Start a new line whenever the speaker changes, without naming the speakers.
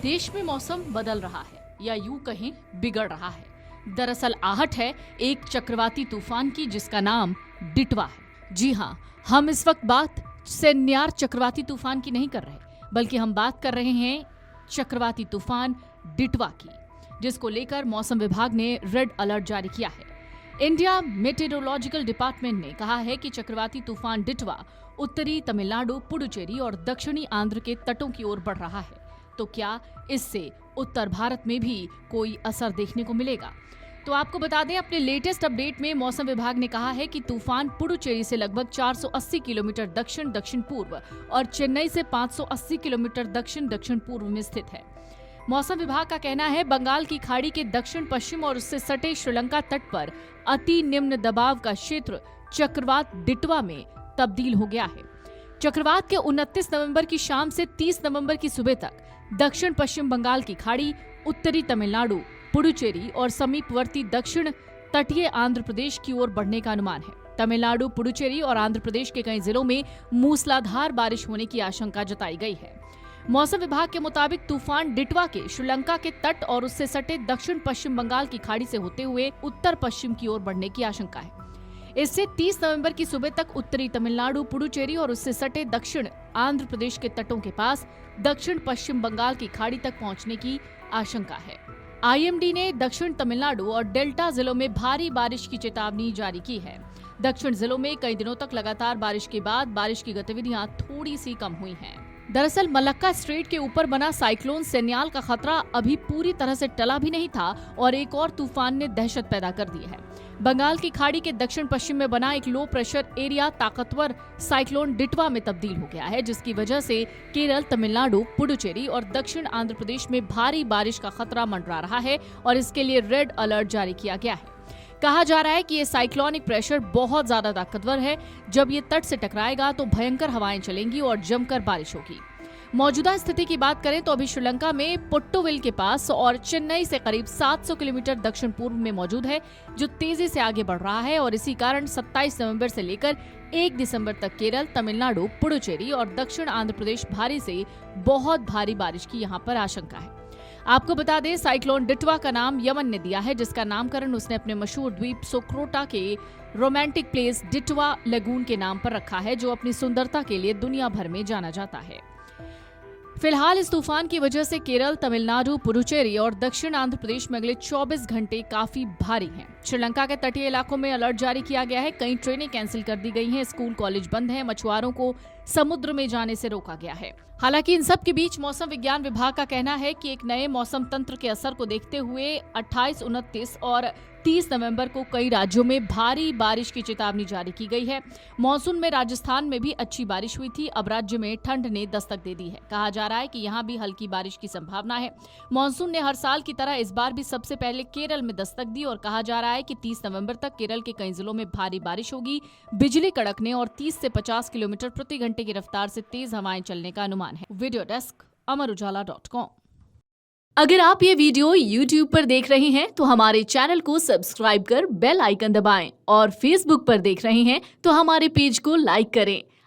देश में मौसम बदल रहा है या यूं कहें बिगड़ रहा है। दरअसल आहट है एक चक्रवाती तूफान की जिसका नाम डिटवा है। जी हाँ, हम इस वक्त बात सेन्यार चक्रवाती तूफान की नहीं कर रहे, बल्कि हम बात कर रहे हैं चक्रवाती तूफान डिटवा की, जिसको लेकर मौसम विभाग ने रेड अलर्ट जारी किया है। इंडिया मेटेरोलॉजिकल डिपार्टमेंट ने कहा है कि चक्रवाती तूफान डिटवा उत्तरी तमिलनाडु, पुडुचेरी और दक्षिणी आंध्र के तटों की ओर बढ़ रहा है। तो क्या इससे उत्तर भारत में भी कोई असर देखने को मिलेगा? तो आपको बता दें, अपने लेटेस्ट अपडेट में मौसम विभाग ने कहा है कि तूफान पुडुचेरी से लगभग 480 किलोमीटर दक्षिण दक्षिण पूर्व और चेन्नई से 580 किलोमीटर दक्षिण दक्षिण पूर्व में स्थित है। मौसम विभाग का कहना है बंगाल की खाड़ी के दक्षिण पश्चिम और उससे सटे श्रीलंका तट पर अति निम्न दबाव का क्षेत्र चक्रवात डिटवा में तब्दील हो गया है। चक्रवात के 29 नवंबर की शाम से 30 नवंबर की सुबह तक दक्षिण पश्चिम बंगाल की खाड़ी, उत्तरी तमिलनाडु, पुडुचेरी और समीपवर्ती दक्षिण तटीय आंध्र प्रदेश की ओर बढ़ने का अनुमान है। तमिलनाडु, पुडुचेरी और आंध्र प्रदेश के कई जिलों में मूसलाधार बारिश होने की आशंका जताई गई है। मौसम विभाग के मुताबिक तूफान डिटवा के श्रीलंका के तट और उससे सटे दक्षिण पश्चिम बंगाल की खाड़ी से होते हुए उत्तर पश्चिम की ओर बढ़ने की आशंका है। इससे 30 नवंबर की सुबह तक उत्तरी तमिलनाडु, पुडुचेरी और उससे सटे दक्षिण आंध्र प्रदेश के तटों के पास दक्षिण पश्चिम बंगाल की खाड़ी तक पहुंचने की आशंका है। आईएमडी ने दक्षिण तमिलनाडु और डेल्टा जिलों में भारी बारिश की चेतावनी जारी की है। दक्षिण जिलों में कई दिनों तक लगातार बारिश के बाद बारिश की गतिविधियां थोड़ी सी कम हुई हैं। दरअसल मलक्का स्ट्रेट के ऊपर बना साइक्लोन सेन्याल का खतरा अभी पूरी तरह से टला भी नहीं था और एक और तूफान ने दहशत पैदा कर दी है। बंगाल की खाड़ी के दक्षिण पश्चिम में बना एक लो प्रेशर एरिया ताकतवर साइक्लोन डिटवा में तब्दील हो गया है, जिसकी वजह से केरल, तमिलनाडु, पुडुचेरी और दक्षिण आंध्र प्रदेश में भारी बारिश का खतरा मंडरा रहा है और इसके लिए रेड अलर्ट जारी किया गया है। कहा जा रहा है कि ये साइक्लोनिक प्रेशर बहुत ज्यादा ताकतवर है। जब ये तट से टकराएगा तो भयंकर हवाएं चलेंगी और जमकर बारिश होगी। मौजूदा स्थिति की बात करें तो अभी श्रीलंका में पुट्टुविल के पास और चेन्नई से करीब 700 किलोमीटर दक्षिण पूर्व में मौजूद है, जो तेजी से आगे बढ़ रहा है और इसी कारण 27 नवंबर से लेकर 1 दिसंबर तक केरल, तमिलनाडु, पुडुचेरी और दक्षिण आंध्र प्रदेश भारी से बहुत भारी बारिश की यहाँ पर आशंका है। आपको बता दें, साइक्लोन डिटवा का नाम यमन ने दिया है, जिसका नामकरण उसने अपने मशहूर द्वीप सोक्रोटा के रोमांटिक प्लेस डिटवा लगून के नाम पर रखा है, जो अपनी सुंदरता के लिए दुनिया भर में जाना जाता है। फिलहाल इस तूफान की वजह से केरल, तमिलनाडु, पुडुचेरी और दक्षिण आंध्र प्रदेश में अगले 24 घंटे काफी भारी हैं। श्रीलंका के तटीय इलाकों में अलर्ट जारी किया गया है। कई ट्रेनें कैंसिल कर दी गई हैं, स्कूल कॉलेज बंद हैं, मछुआरों को समुद्र में जाने से रोका गया है। हालांकि इन सब के बीच मौसम विज्ञान विभाग का कहना है कि एक नए मौसम तंत्र के असर को देखते हुए 28, 29 और 30 नवंबर को कई राज्यों में भारी बारिश की चेतावनी जारी की गई है। मॉनसून में राजस्थान में भी अच्छी बारिश हुई थी, अब राज्य में ठंड ने दस्तक दे दी है। कहा जा रहा है कि यहाँ भी हल्की बारिश की संभावना है। मॉनसून ने हर साल की तरह इस बार भी सबसे पहले केरल में दस्तक दी और कहा जा रहा है कि 30 नवंबर तक केरल के कई जिलों में भारी बारिश होगी, बिजली कड़कने और 30 से 50 किलोमीटर प्रति घंटे की रफ्तार से तेज हवाएं चलने का अनुमान है। Video desk amarujala.com। अगर आप ये वीडियो YouTube पर देख रहे हैं तो हमारे चैनल को सब्सक्राइब कर बेल आइकन दबाएं और Facebook पर देख रहे हैं तो हमारे पेज को लाइक करें।